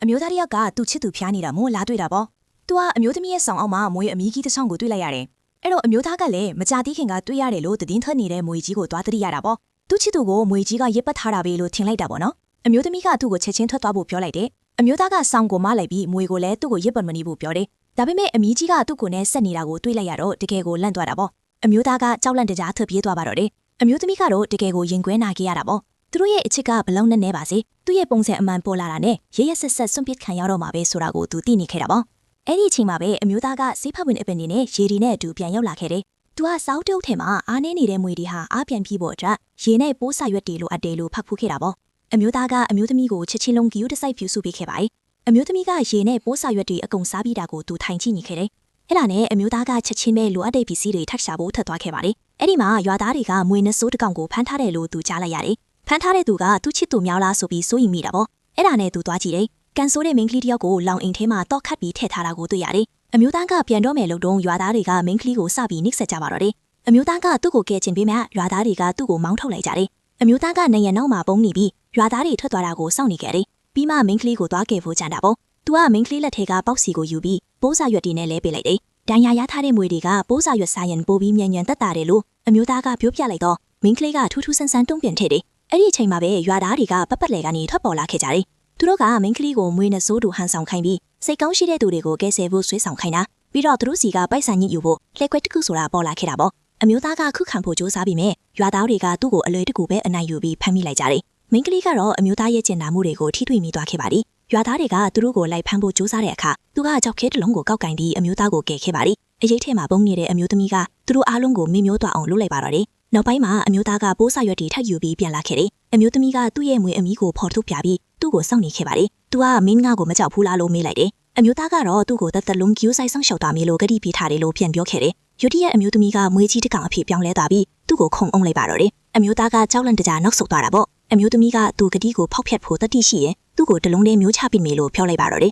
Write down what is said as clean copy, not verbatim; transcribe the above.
မျိုးသားတယောက်ကသူ့ချစ်သူဖျားနေတာမို့လာတွေ့တာပေါ့။ तू ကအမျိုးသမီးရဲ့ဆောင်အောက်မှာမွေအမီးကြီးတစ်ချောင်းကိုတွေ့လိုက်ရတယ်။အဲ့တော့အမျိုးသားကလည်းမကြသေးခင်ကတွေ့ရတယ်လို့သတင်းထွက်နေတဲ့မွေကြီးကိုသွားသတိရတာပေါ့။သူ့ချစ်သူကိုမွေကြီးကရစ်ပတ်ထားတာပဲလို့ထင်လိုက်တာပေါ့နော်။အမျိုးသမီးကသူ့ကိုချက်ချင်းထွက်သွားဖို့ပြောလိုက်တယ်။အမျိုးသားကဆောင်ကိုမလိုက်ပြီးမွေကိုလည်းသူ့ကိုရစ်ပတ်မနေဘူးပြောတယ်။ဒါပေမဲ့အမီးကြီးကသူ့ကိုနဲ့ဆက်နေတာကိုတွေ့လိုက်ရတော့တကယ်ကိုလန့်သွားတာပေါ့။အမျိုးသားကကြောက်လန့်တကြားထွက်ပြေးသွားပါတော့တယ်။အမျိုးသမီးကတော့တကယ်ကိုရင်ကွဲနာခဲ့ရတာပေါ့။သူတို့ရဲ့အချစ်ကဘလုံးနဲ့နဲပါစေသူ့ရဲ့ပုံစံအမှန်ပေါ်လာတာနဲ့ရရဆက်ဆက်စွန့်ပစ်ခံရတော့မှာပဲဆိုတာကိုသူသိနေခဲ့တာပေါ့အဲ့ဒီအချိန်မှာပဲအမျိုးသားကဆေးဖက်ဝင်အပင်တွေနဲ့ရေဒီနဲ့အတူပြန်ရောက်လာခဲ့တယ်သူကစောက်တုတ်ထဲမှာအားနေနေတဲ့မွေတွေဟာအားပြန်ပြီးဖို့အတွက်ရေနဲ့ပိုးဆာရွက်တွေလိုအပ်တယ်လို့ဖတ်ဖူးခဲ့တာပေါ့အမျိုးသားကအမျိုးသမီးကိုချက်ချင်းလုံးဂီယူတစိုက်ဖြူစုပေးခဲ့ပါတယ်အမျိုးသမီးကရေနဲ့ပိုးဆာရွက်တွေအကုန်စားပြီးတာကိုသူထိုင်ကြည့်နေခဲ့တယ်အဲ့ဒါနဲ့အမျိုးသားကချက်ချင်းပဲလိုအပ်တဲ့ပစ္စည်းတွေထပ်ရှာဖို့ထပ်သွားခဲ့ပါတယ်အဲ့ဒီမှာရွာသားတွေကမွေနှစိုးတစ်ကောင်ကိုဖမ်းထားတယ်လို့သူကြားလိုက်ရတယ်ဖမ်းထားတဲ့သူကသူ့ချစ်သူများလားဆိုပြီးစိုးရိမ်မိတာပေါ့အဲ့ဒါနဲ့သူသွားကြည့်တယ်ကန်ဆိုးတဲ့မိန်းကလေးတယောက်ကိုလောင်အိမ်ထဲမှာတော့ခတ်ပြီးထည့်ထားတာကိုတွေ့ရတယ်အမျိုးသားကပြန်တော့မယ်လို့တုံးရွာသားတွေကမိန်းကလေးကိုစပြီးနှိပ်စက်ကြပါတော့တယ်အမျိုးသားကသူ့ကိုကဲချင်ပေးမှရွာသားတွေကသူ့ကိုမောင်းထုတ်လိုက်ကြတယ်အမျိုးသားကနေရနောက်မှာပုံနေပြီးရွာသားတွေထွက်သွားတာကိုစောင့်နေကြတယ်ပြီးမှမိန်းကလေးကိုသွားကယ်ဖို့ကြံတာပေါ့သူကမိန်းကလေးလက်ထဲကပေါက်စီကိုယူပြီးပိုးစာရွက်တွေနဲ့လဲပေးလိုက်တယ်ဒဏ်ရာရထားတဲ့မွေတွေကပိုးစာရွက်စားရင်ပိုပြီးမြန်တက်တာတယ်လို့အမျိုးသားကပြောပြလိုက်တော့မိန်းကလေးကထူးထူးဆန်းဆန်းတုံ့ပြန်ထည့်တယ်အဲ့ဒီအချိန်မှာပဲရွာသားတွေကပတ်ပတ်လဲကနေထွက်ပေါ်လာခဲ့ကြတယ်။သူတို့ကမိန်းကလေးကိုမွေးနဲ့စိုးတူဟန်ဆောင်ခိုင်းပြီးစိတ်ကောင်းရှိတဲ့သူတွေကိုကဲဆယ်ဖို့ဆွေးဆောင်ခိုင်းတာပြီးတော့သူတို့စီကပိုက်ဆံညစ်ယူဖို့လက်ကွက်တစ်ခုဆိုတာပေါ်လာခဲ့တာပေါ့။အမျိုးသားကခုခံဖို့ကြိုးစားပြီးမြဲရွာသားတွေကသူ့ကိုအလွယ်တကူပဲအနိုင်ယူပြီးဖမ်းမိလိုက်ကြတယ်။မိန်းကလေးကတော့အမျိုးသားရဲ့ကျင်နာမှုတွေကိုထိတွေ့မိသွားခဲ့ပါတယ်။ရွာသားတွေကသူတို့ကိုလိုက်ဖမ်းဖို့ကြိုးစားတဲ့အခါသူကကြောက်ခဲတလုံးကိုကောက်ကင်ပြီးအမျိုးသားကိုကယ်ခဲ့ပါတယ်။အရေးထဲမှာပုံနေတဲ့အမျိုးသမီးကသူတို့အားလုံးကိုမင်းမျိုးသွားအောင်လုပ်လိုက်ပါတော့တယ်။နောက်ပိုင်းမှာအမျိုးသားကပိုးစာရွက်တွေထပ်ယူပြီးပြန်လာခဲ့တယ်။အမျိုးသမီးကသူ့ရဲ့မွေအမီးကိုဖော်ထုတ်ပြပြီးသူ့ကိုစောင့်နေခဲ့ပါတယ်။သူကမင်းငါကိုမကြောက်ဘူးလားလို့မေးလိုက်တယ်။အမျိုးသားကတော့သူ့ကိုတသက်လုံးကျူးဆိုင်ဆောင်ရှောက်သွားမယ်လို့ဂတိပေးထားတယ်လို့ပြန်ပြောခဲ့တယ်။ယူတီရဲ့အမျိုးသမီးကမွေကြီးတစ်ကောင်အဖြစ်ပြောင်းလဲသွားပြီးသူ့ကိုခုံအောင်လိုက်ပါတော့တယ်။အမျိုးသားကကြောက်လန့်တကြားနောက်ဆုတ်သွားတာပေါ့။အမျိုးသမီးကသူ့ဂတိကိုဖောက်ဖျက်ဖို့တတိရှိရင်သူ့ကိုတလုံးတည်းမျိုးချပစ်မယ်လို့ပြောလိုက်ပါတော့တယ်